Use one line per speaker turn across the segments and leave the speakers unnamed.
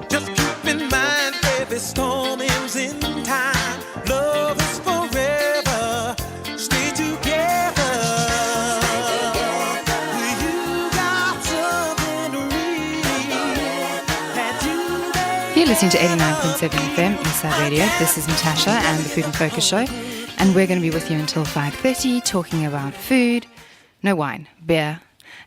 Just keep in mind every storm ends in time. Love is forever. Stay together. You got something to read. Had you there?
You're listening to 89.7 FM Inside Radio. This is Natasha and the Food and Focus Show, and we're going to be with you until 5:30 talking about food, no wine, beer,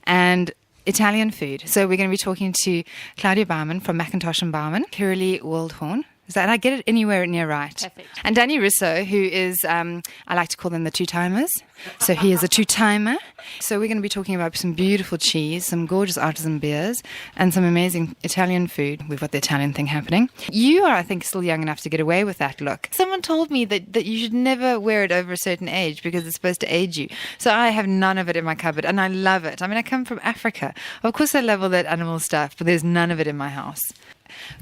and Italian food. So we're going to be talking to Claudia Baumann from Macintosh & Baumann, Curly Waldhorn. Is that, did I get it anywhere near right?
Perfect.
And Danny Russo, who is, I like to call them the two-timers. So he is a two-timer. So we're going to be talking about some beautiful cheese, some gorgeous artisan beers, and some amazing Italian food. We've got the Italian thing happening. You are, I think, still young enough to get away with that look. Someone told me that you should never wear it over a certain age because it's supposed to age you. So I have none of it in my cupboard, and I love it. I mean, I come from Africa. Of course I love all that animal stuff, but there's none of it in my house.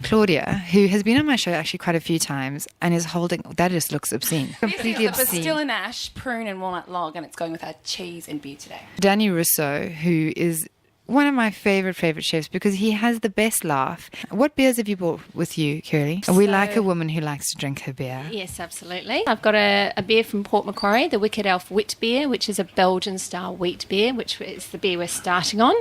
Claudia, who has been on my show actually quite a few times and is holding, that just looks obscene. Completely
But
obscene.
still an ash, prune and walnut log, and it's going with our cheese and beer today.
Danny Russo, who is one of my favourite chefs because he has the best laugh. What beers have you brought with you, Curly? We like a woman who likes to drink her beer.
Yes, absolutely. I've got a beer from Port Macquarie, the Wicked Elf Wit Beer, which is a Belgian-style wheat beer, which is the beer we're starting on.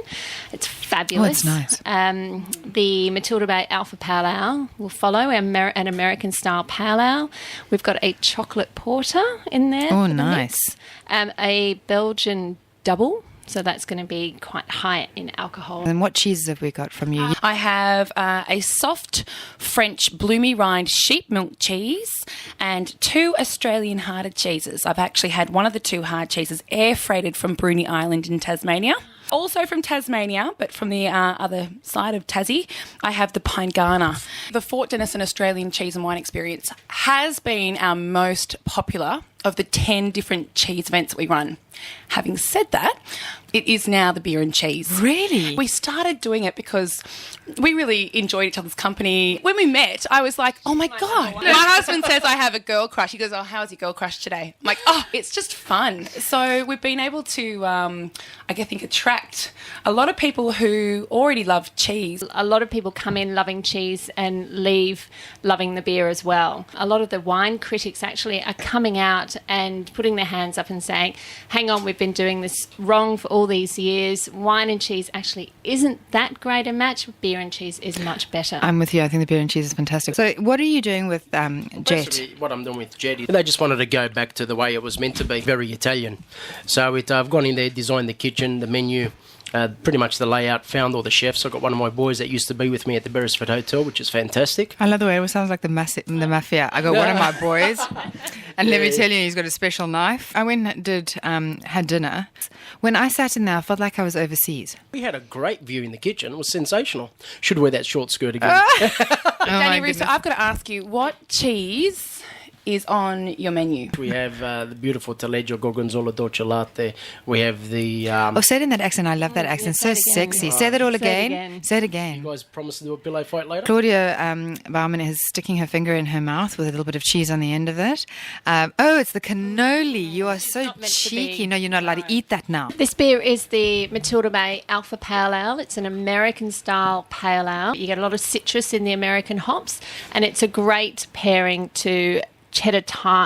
It's fabulous.
Oh, it's nice.
The Matilda Bay Alpha Pale Ale will follow, an American-style Pale Ale. We've got a chocolate porter in there.
Oh,
for the
nice.
mix. A Belgian double. So that's going to be quite high in alcohol.
And what cheeses have we got from you?
I have a soft French bloomy rind sheep milk cheese and 2 Australian harded cheeses. I've actually had one of the 2 hard cheeses air freighted from Bruny Island in Tasmania. Also from Tasmania, but from the other side of Tassie, I have the Pine-Garner. The Fort Denison Australian Cheese and Wine Experience has been our most popular of the 10 different cheese events that we run. Having said that, it is now the beer and cheese.
Really?
We started doing it because we really enjoyed each other's company. When we met, I was like, oh my God. My husband says I have a girl crush. He goes, oh, how's your girl crush today? I'm like, oh, it's just fun. So we've been able to, I think, attract a lot of people who already love cheese.
A lot of people come in loving cheese and leave loving the beer as well. A lot of the wine critics actually are coming out and putting their hands up and saying, hang on, we've been doing this wrong for all these years. Wine and cheese actually isn't that great a match. Beer and cheese is much better.
I'm with you. I think the beer and cheese is fantastic. So what are you doing with Jet?
Basically, what I'm doing with Jet is they just wanted to go back to the way it was meant to be, very Italian. So I've gone in there, designed the kitchen, the menu, pretty much the layout, found all the chefs. I've got one of my boys that used to be with me at the Beresford Hotel, which is fantastic.
I love the way it sounds like the mafia. I got one of my boys, and let me tell you, he's got a special knife. I went and had dinner. When I sat in there, I felt like I was overseas.
We had a great view in the kitchen. It was sensational. Should wear that short skirt again.
Danny Russo, I've got to ask you, what cheese is on your menu?
We have the beautiful Taleggio Gorgonzola Dolce Latte. We have the...
Say it in that accent. I love that accent. So sexy. Say that all again. Say it
you
again.
guys promise to do a pillow fight later?
Claudia Baumann is sticking her finger in her mouth with a little bit of cheese on the end of it. It's the cannoli. You are so
not meant to
cheeky.
be.
No, you're not allowed to eat that now.
This beer is the Matilda Bay Alpha Pale Ale. It's an American-style pale ale. You get a lot of citrus in the American hops, and it's a great pairing to cheddar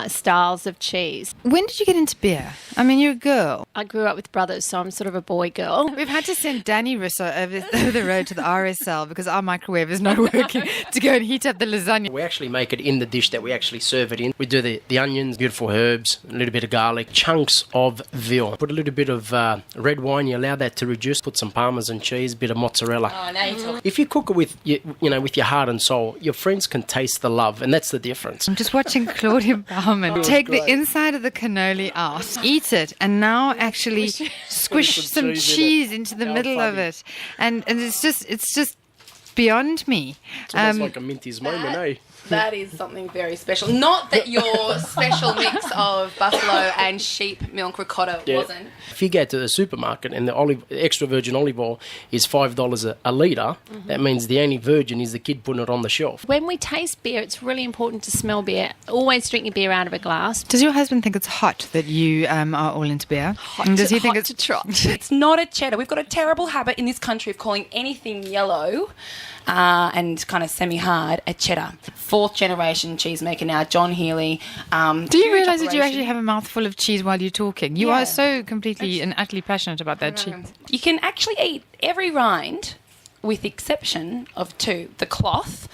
styles of cheese.
When did you get into beer? I mean, you're a girl.
I grew up with brothers, so I'm sort of a boy girl.
We've had to send Danny Russo over the road to the RSL because our microwave is not working to go and heat up the lasagna.
We actually make it in the dish that we actually serve it in. We do the onions, beautiful herbs, a little bit of garlic, chunks of veal. Put a little bit of red wine, you allow that to reduce. Put some parmesan cheese, a bit of mozzarella.
Oh, now you're talking.
If you cook it with with your heart and soul, your friends can taste the love, and that's the difference.
I'm just watching Claudia Baumann take the inside of the cannoli out, eat it, and now actually squish some cheese into the middle of it. And it's just beyond me.
It's almost like a Minty's moment, eh?
That is something very special. Not that your special mix of buffalo and sheep milk ricotta wasn't.
If you go to the supermarket and the extra virgin olive oil is $5 a litre, that means the only virgin is the kid putting it on the shelf.
When we taste beer, it's really important to smell beer. Always drink your beer out of a glass.
Does your husband think it's hot that you are all into beer? And does he think
Hot to trot.
It's not a cheddar. We've got a terrible habit in this country of calling anything yellow and kind of semi-hard, a cheddar. 4th generation cheesemaker now, John Healy.
Do you realise that you actually have a mouthful of cheese while you're talking? You
Yeah.
are so completely and utterly passionate about that cheese.
You can actually eat every rind with the exception of 2. The cloth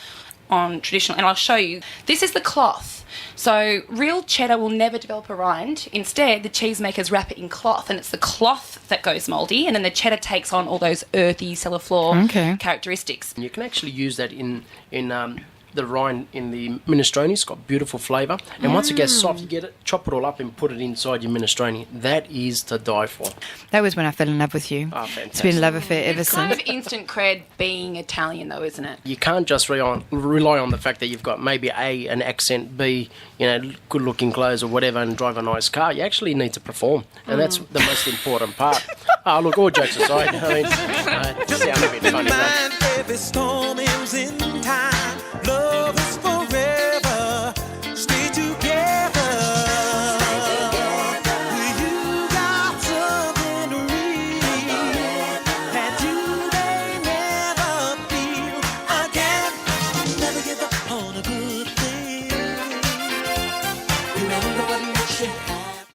on traditional, and I'll show you. This is the cloth. So real cheddar will never develop a rind. Instead, the cheesemakers wrap it in cloth, and it's the cloth that goes mouldy, and then the cheddar takes on all those earthy cellar floor characteristics.
You can actually use that in the rind in the minestrone. It's got beautiful flavour, and once it gets soft, you get it, chop it all up and put it inside your minestrone. That is to die for.
That was when I fell in love with you.
Oh, fantastic.
It's been a love affair ever
It's kind
since.
of instant cred being Italian, though, isn't it?
You can't just rely on the fact that you've got maybe A, an accent, B, good looking clothes or whatever, and drive a nice car. You actually need to perform, and that's the most important part. Look, all jokes aside, I mean, it sounds a bit funny,
Mind every storm ends in